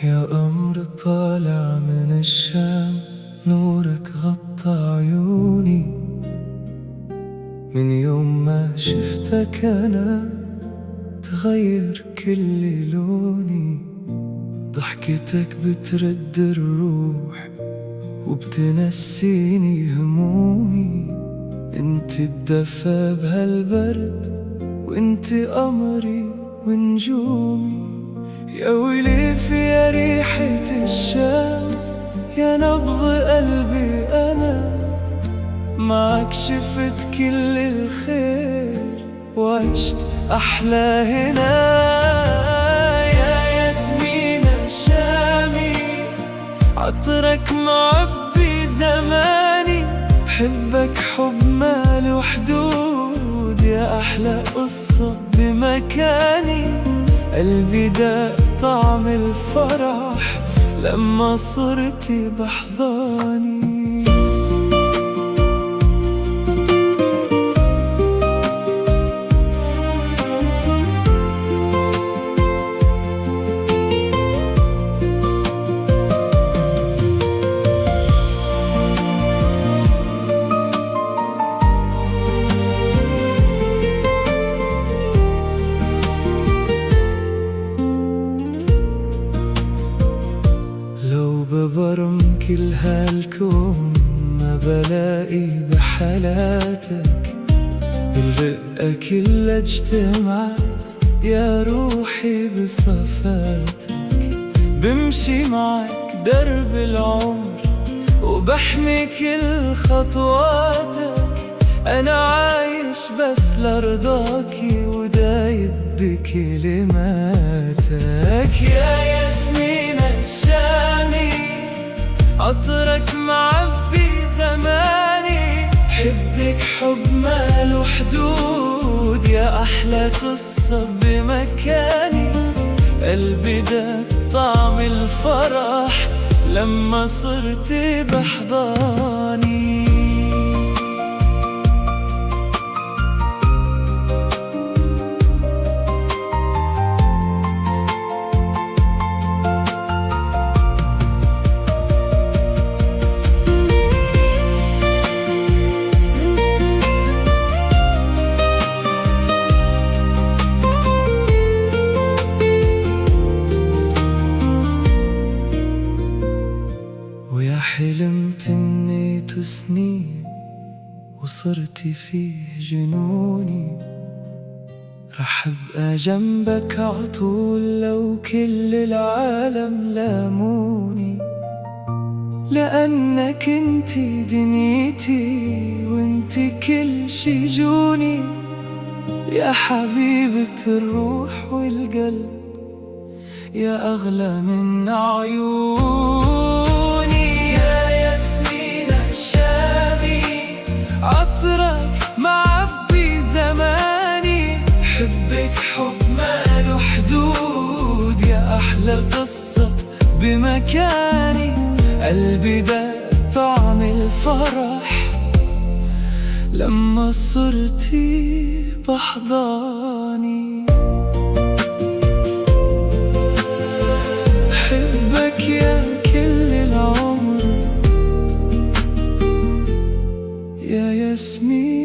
يا قمر طالع من الشام، نورك غطى عيوني. من يوم ما شفتك أنا تغير كل لوني. ضحكتك بترد الروح وبتنسيني همومي. انت الدفا بهالبرد وانت قمري ونجومي. يا وليف يا ريحة الشام، يا نبض قلبي أنا. معك شفت كل الخير وعشت أحلى هنا. يا ياسمين الشامي، عطرك معبي زماني. بحبك حب ماله حدود، يا أحلى قصة بمكاني. قلبي داق طعم الفرح لما صرتي بحضاني. ببرم كل هالكون ما بلاقي بحالاتك. الرقة كلها اجتمعت يا روحي بصفاتك. بمشي معك درب العمر وبحمي كل خطواتك. أنا عايش بس لرضاكي ودايب بكلماتك. يا ياسمين الشامي، عطرك معبي زماني. حبك حب ماله حدود، يا أحلى قصة بمكاني. قلبي داق طعم الفرح لما صرتي بحضاني. ويا حلم تمنيت سنين وصرتي فيه جنوني. رح ابقى جنبك عطول لو كل العالم لاموني. لأنك انتي دنيتي وانتي كل شي جوني. يا حبيبة الروح والقلب، يا أغلى من عيوني. يا ياسمين الشامي، عطرك معبي زماني. حبك حب ماله حدود، يا أحلى قصة بمكاني. قلبي داق طعم الفرح لما صرتي بحضاني. حبك يا كل العمر، يا ياسمين.